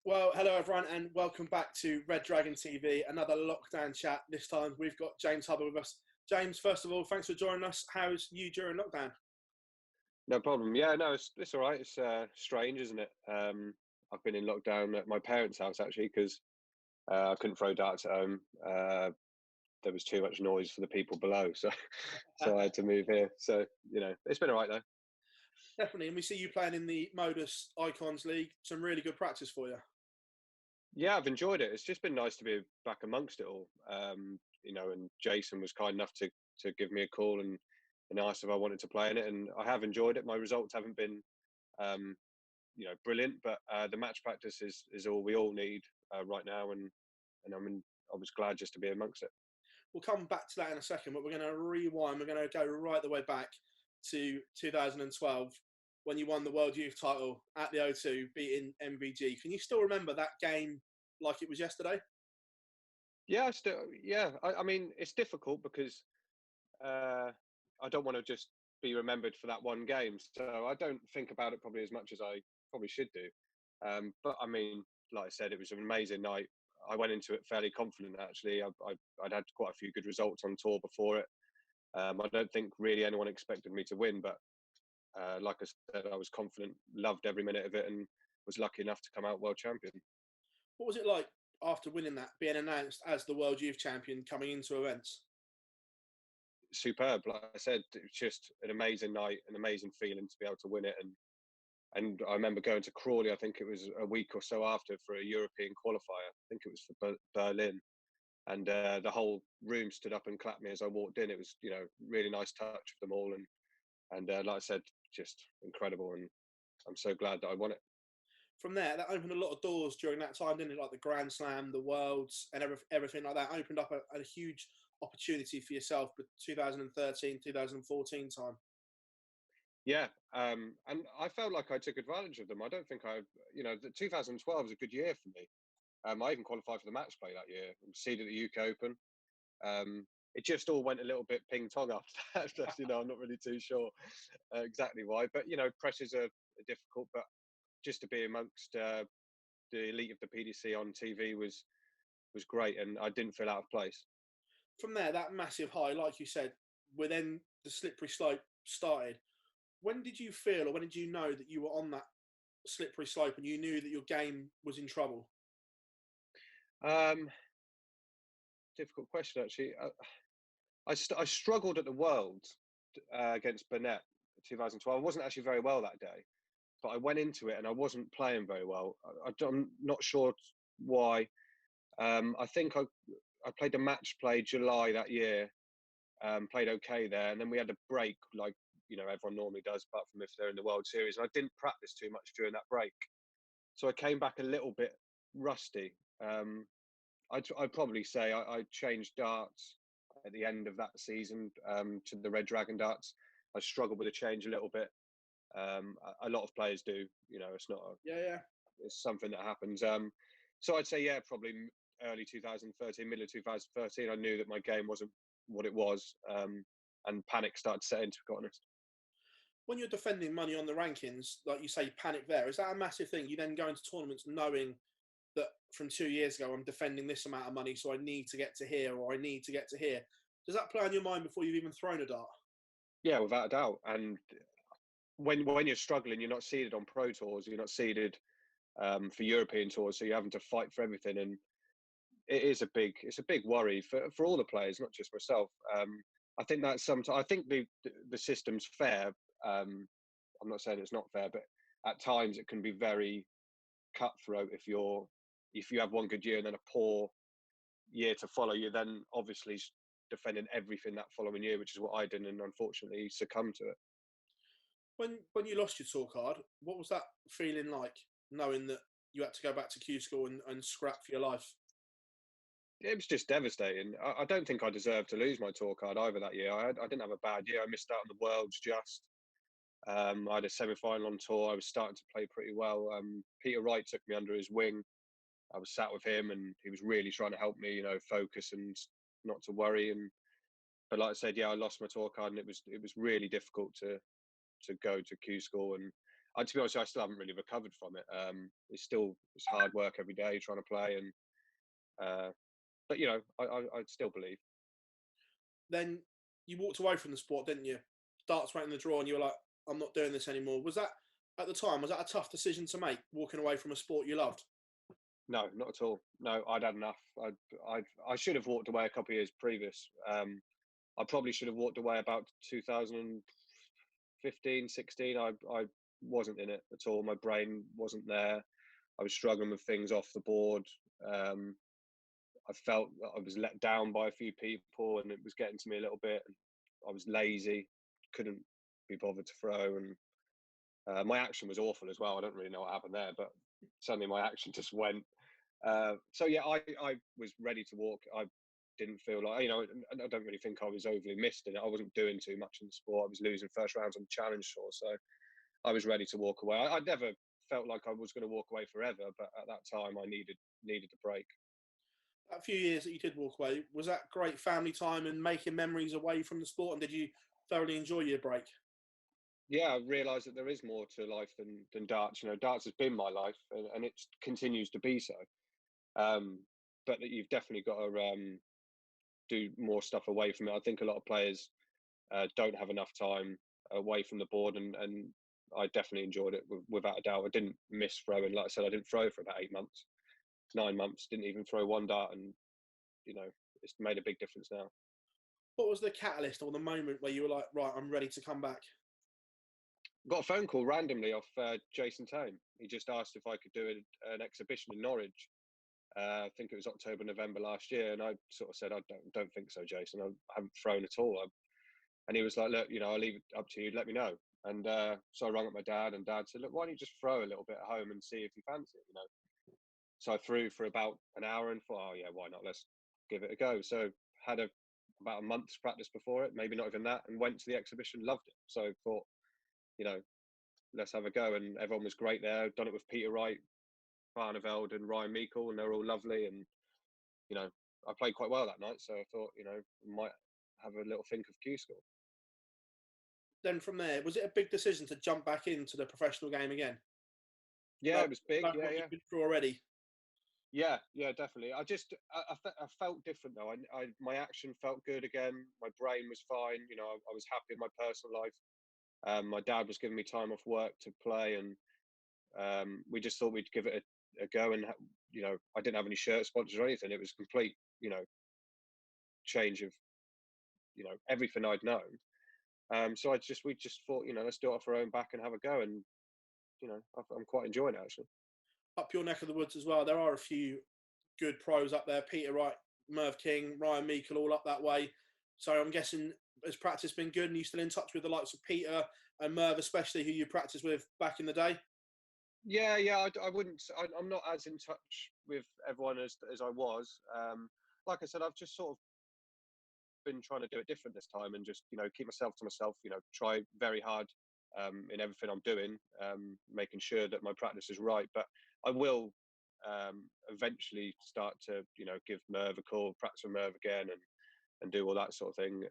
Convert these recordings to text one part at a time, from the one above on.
Well, hello everyone, and welcome back to Red Dragon TV. Another lockdown chat. This time we've got James Hubbard with us. James, first of all, thanks for joining us. How's you during lockdown? No problem. Yeah, no, it's all right. It's strange, isn't it? I've been in lockdown at my parents' house actually because I couldn't throw darts at home. There was too much noise for the people below, so so I had to move here. So it's been all right though. Definitely, and we see you playing in the Modus Icons League. Some really good practice for you. Yeah, I've enjoyed it. It's just been nice to be back amongst it all. And Jason was kind enough to give me a call and asked if I wanted to play in it, and I have enjoyed it. My results haven't been um, brilliant, but the match practice is all we all need right now, and I was glad just to be amongst it. We'll come back to that in a second, but we're going to rewind. We're going to go right the way back to 2012 when you won the World Youth title at the O2, beating MVG. Can you still remember that game like it was yesterday? Yeah, I mean, it's difficult because I don't want to just be remembered for that one game, so I don't think about it probably as much as I probably should do. But I mean, like I said, it was an amazing night. I went into it fairly confident actually. I'd had quite a few good results on tour before it. I don't think really anyone expected me to win, but like I said, I was confident, loved every minute of it, and was lucky enough to come out world champion. What was it like after winning that, being announced as the World Youth Champion coming into events? Superb. Like I said, it was just an amazing night, an amazing feeling to be able to win it. And I remember going to Crawley, I think it was a week or so after, for a European qualifier. I think it was for Berlin. And the whole room stood up and clapped me as I walked in. It was, really nice touch of them all. And like I said, just incredible. And I'm so glad that I won it. From there, that opened a lot of doors during that time, didn't it? Like the Grand Slam, the Worlds, and everything like that opened up a huge opportunity for yourself. But 2013, 2014 time. Yeah, and I felt like I took advantage of them. I don't think the 2012 was a good year for me. I even qualified for the match play that year, seeded at the UK Open. It just all went a little bit ping tong after that. I'm not really too sure exactly why, but pressures are difficult. But just to be amongst the elite of the PDC on TV was great, and I didn't feel out of place. From there, that massive high, like you said, where then the slippery slope started. When did you feel, or when did you know that you were on that slippery slope and you knew that your game was in trouble? Um, Difficult question actually. I struggled at the Worlds against Burnett 2012. I wasn't actually very well that day, but I went into it and I wasn't playing very well. I'm not sure why. I think I played a match play July that year, played okay there, and then we had a break like everyone normally does, apart from if they're in the World Series. And I didn't practice too much during that break, so I came back a little bit rusty. I'd probably say I changed darts at the end of that season to the Red Dragon darts. I struggled with the change a little bit. A lot of players do. It's not. Yeah. It's something that happens. So I'd say probably early 2013, middle of 2013. I knew that my game wasn't what it was, and panic started to set in. To be honest. When you're defending money on the rankings, like you say, panic there. Is that a massive thing? You then go into tournaments knowing that from 2 years ago, I'm defending this amount of money, so I need to get to here, or I need to get to here. Does that play on your mind before you've even thrown a dart? Yeah, without a doubt. And when you're struggling, you're not seeded on pro tours, you're not seeded for European tours, so you're having to fight for everything, and it's a big worry for all the players, not just myself. I think that sometimes I think the system's fair. I'm not saying it's not fair, but at times it can be very cutthroat if you have one good year and then a poor year to follow. You're then obviously defending everything that following year, which is what I did, and unfortunately succumbed to it. When you lost your tour card, what was that feeling like, knowing that you had to go back to Q School and scrap for your life? It was just devastating. I don't think I deserved to lose my tour card either that year. I didn't have a bad year. I missed out on the Worlds just. I had a semi-final on tour. I was starting to play pretty well. Peter Wright took me under his wing. I was sat with him, and he was really trying to help me, focus and not to worry. But like I said, I lost my tour card, and it was really difficult to go to Q School. And to be honest, I still haven't really recovered from it. It's hard work every day trying to play, and but you know, I still believe. Then you walked away from the sport, didn't you? Darts went in the draw, and you were like, "I'm not doing this anymore." Was that at the time? Was that a tough decision to make, walking away from a sport you loved? No, not at all. No, I'd had enough. I should have walked away a couple of years previous. I probably should have walked away about 2015, 16. I wasn't in it at all. My brain wasn't there. I was struggling with things off the board. I felt that I was let down by a few people, and it was getting to me a little bit. And I was lazy, couldn't be bothered to throw, and my action was awful as well. I don't really know what happened there, but suddenly my action just went. So yeah, I was ready to walk. I didn't feel like, you know, I don't really think I was overly missed in it. I wasn't doing too much in the sport. I was losing first rounds on the challenge tour, so I was ready to walk away. I never felt like I was going to walk away forever, but at that time I needed a break. That few years that you did walk away, was that great family time and making memories away from the sport? And did you thoroughly enjoy your break? Yeah, I realised that there is more to life than darts. You know, darts has been my life, and it continues to be so. Um, but that you've definitely got to do more stuff away from it. I think a lot of players don't have enough time away from the board, and I definitely enjoyed it without a doubt. I didn't miss throwing. Like I said, I didn't throw for about 8 months, 9 months. Didn't even throw one dart, and you know, it's made a big difference now. What was the catalyst or the moment where you were like, right, I'm ready to come back? Got a phone call randomly off Jason Tame. He just asked if I could do an exhibition in Norwich. I think it was October, November last year, and I sort of said, I don't think so, Jason. I haven't thrown at all. And he was like, look, you know, I'll leave it up to you. Let me know. And so I rang up my dad, and Dad said, look, why don't you just throw a little bit at home and see if you fancy it, you know? So I threw for about an hour and thought, oh yeah, why not? Let's give it a go. So had about a month's practice before it, maybe not even that, and went to the exhibition, loved it. So thought, you know, let's have a go. And everyone was great there. Done it with Peter Wright, Barneveld, and Ryan Meikle, and they're all lovely. And you know, I played quite well that night, so I thought, you know, might have a little think of Q School. Then from there, was it a big decision to jump back into the professional game again? Yeah, Like, it was big. like Yeah, what yeah. you've been through already? Yeah, yeah, definitely. I felt different though. My action felt good again. My brain was fine. You know, I was happy in my personal life. My dad was giving me time off work to play, and we just thought we'd give it a go. And you know, I didn't have any shirt sponsors or anything. It was complete, you know, change of, you know, everything I'd known. So we just thought, you know, let's do it off our own back and have a go. And you know, I'm quite enjoying it actually. Up your neck of the woods as well, there are a few good pros up there. Peter Wright, Merv King, Ryan Meikle, all up that way. So I'm guessing, has practice been good? And you still in touch with the likes of Peter and Merv, especially, who you practiced with back in the day? Yeah, yeah. I wouldn't. I'm not as in touch with everyone as I was. Like I said, I've just sort of been trying to do it different this time, and just, you know, keep myself to myself. You know, try very hard in everything I'm doing, making sure that my practice is right. But I will eventually start to, you know, give Merv a call, practice with Merv again, and do all that sort of thing.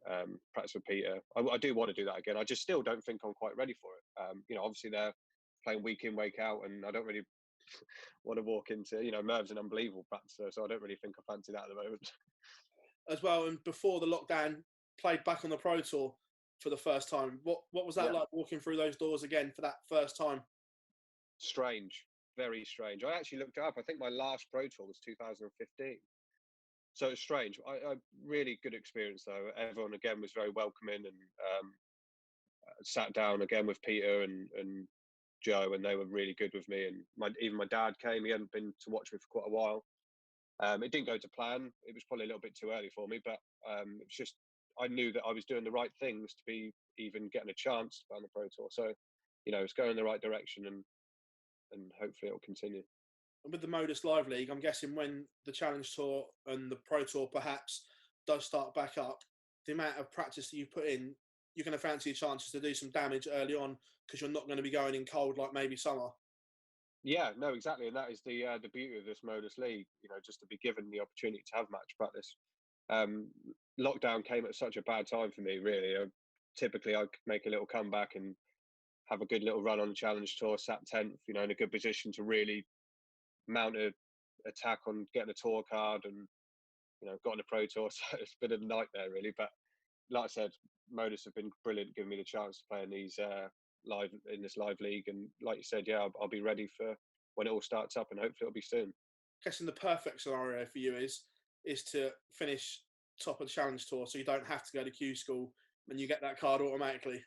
Practice with Peter. I do want to do that again. I just still don't think I'm quite ready for it. You know, obviously they're playing week in, week out, and I don't really want to walk into, you know, Merv's an unbelievable practicer, so I don't really think I fancy that at the moment. As well, and before the lockdown, played back on the Pro Tour for the first time. What was that Yeah, like, walking through those doors again for that first time? strange, very strange. I actually looked it up. I think my last Pro Tour was 2015. So it's strange. I really good experience though. Everyone again was very welcoming, and sat down again with Peter and Joe, and they were really good with me. And even my dad came. He hadn't been to watch me for quite a while. It didn't go to plan. It was probably a little bit too early for me, but it's just, I knew that I was doing the right things to be even getting a chance to play on the Pro Tour. So, you know, it's going in the right direction, and hopefully it'll continue. And with the Modus Live League, I'm guessing when the Challenge Tour and the Pro Tour perhaps does start back up, the amount of practice that you put in, you're going to fancy your chances to do some damage early on, because you're not going to be going in cold like maybe summer. Yeah, no, exactly, and that is the beauty of this Modus League. You know, just to be given the opportunity to have match practice. Um, Lockdown came at such a bad time for me. Really, typically I could make a little comeback and have a good little run on the Challenge Tour, sat 10th, you know, in a good position to really mount a attack on getting a tour card, and you know, got on the Pro Tour. So it's been a nightmare really. But like I said, Modus have been brilliant, giving me the chance to play in these in this live league. And like you said, yeah, I'll be ready for when it all starts up, and hopefully it'll be soon. Guessing the perfect scenario for you is to finish top of the Challenge Tour, so you don't have to go to Q School and you get that card automatically.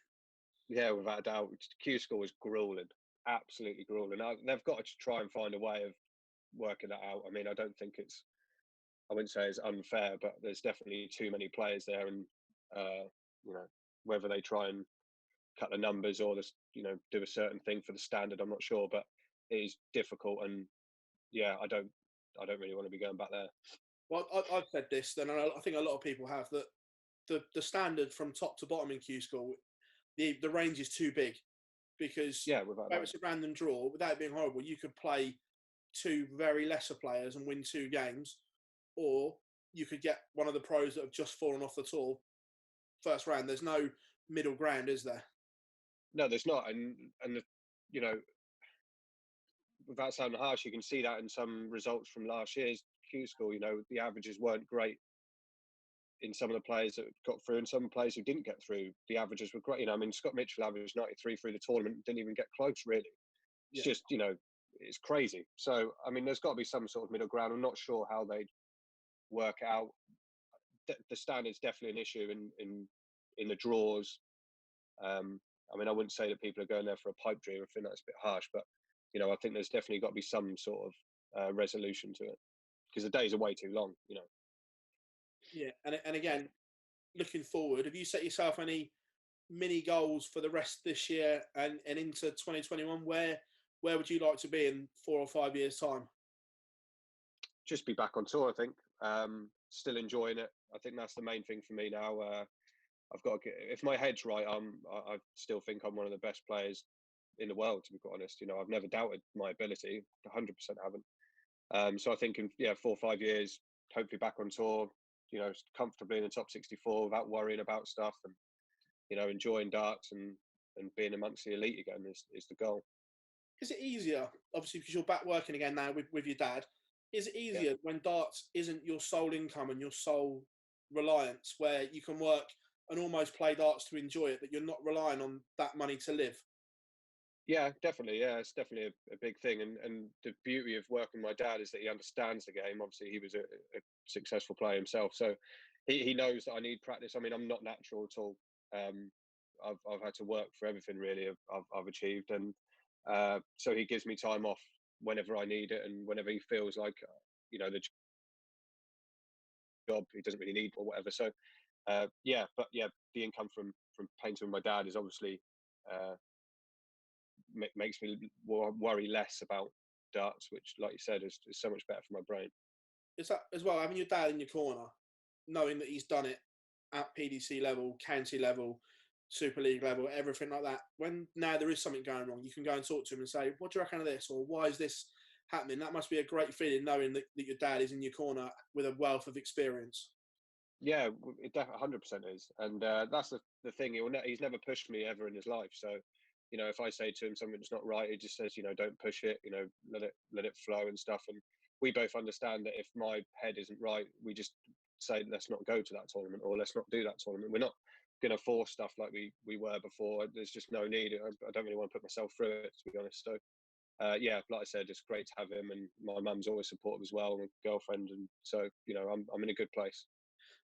Yeah, without a doubt. Q School is grueling, absolutely grueling. They've got to try and find a way of working that out. I mean, I don't think I wouldn't say it's unfair, but there's definitely too many players there, and you know, whether they try and cut the numbers or just, you know, do a certain thing for the standard, I'm not sure, but it is difficult. And yeah, I don't really want to be going back there. Well, I've said this, and I think a lot of people have, that the standard from top to bottom in Q School, the range is too big, because Yeah, without where that. it's a random draw, without being horrible, you could play two very lesser players and win 2 games, or you could get one of the pros that have just fallen off the tour first round. There's no middle ground, is there? No, there's not. And you know, without sounding harsh, you can see that in some results from last year's Q School. You know, the averages weren't great in some of the players that got through, and some players who didn't get through, the averages were great. You know, I mean, Scott Mitchell averaged 93 through the tournament, didn't even get close, really. It's just, you know, it's crazy. So, I mean, there's got to be some sort of middle ground. I'm not sure how they'd work it out. The standard's definitely an issue in the draws. I mean, I wouldn't say that people are going there for a pipe dream. I think that's a bit harsh, but you know, I think there's definitely got to be some sort of resolution to it, because the days are way too long. You know. Yeah, and again, looking forward, have you set yourself any mini goals for the rest of this year and into 2021? Where would you like to be in 4 or 5 years' time? Just be back on tour, I think. Still enjoying it. I think that's the main thing for me now. I've got to get, if my head's right, I still think I'm one of the best players in the world, to be quite honest. You know, I've never doubted my ability, 100% haven't. So I think in 4 or 5 years, hopefully back on tour, you know, comfortably in the top 64 without worrying about stuff, and you know, enjoying darts and being amongst the elite again is the goal. Is it easier, obviously, because you're back working again now with your dad? Is it Yeah. easier when darts isn't your sole income and your sole reliance, where you can work and almost play darts to enjoy it, but you're not relying on that money to live? Yeah, definitely. Yeah, it's definitely a big thing. And the beauty of working with my dad is that he understands the game. Obviously, he was a successful player himself, so he knows that I need practice. I mean, I'm not natural at all. I've had to work for everything really I've achieved, and so he gives me time off whenever I need it, and whenever he feels like, you know, the job he doesn't really need or whatever. So yeah, but yeah, the income from painting with my dad is obviously uh, makes me worry less about darts, which, like you said, is so much better for my brain. Is that as well, having your dad in your corner, knowing that he's done it at PDC level, county level, Super League level, everything like that? When now there is something going wrong, you can go and talk to him and say, "What do you reckon of this?" or "Why is this happening?" That must be a great feeling, knowing that your dad is in your corner with a wealth of experience. Yeah, it definitely 100% is, and that's the thing. He's never pushed me ever in his life. So, you know, if I say to him something's not right, he just says, you know, don't push it. You know, let it flow and stuff. And we both understand that if my head isn't right, we just say let's not go to that tournament, or let's not do that tournament. We're not going to force stuff like we were before. There's just no need. I don't really want to put myself through it, to be honest. So. Yeah, like I said, it's great to have him, and my mum's always supportive as well, and girlfriend, and so you know, I'm in a good place.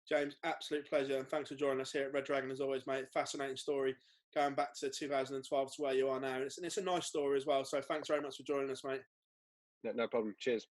James, absolute pleasure, and thanks for joining us here at Red Dragon as always, mate. Fascinating story going back to 2012 to where you are now. And it's a nice story as well. So thanks very much for joining us, mate. No problem. Cheers.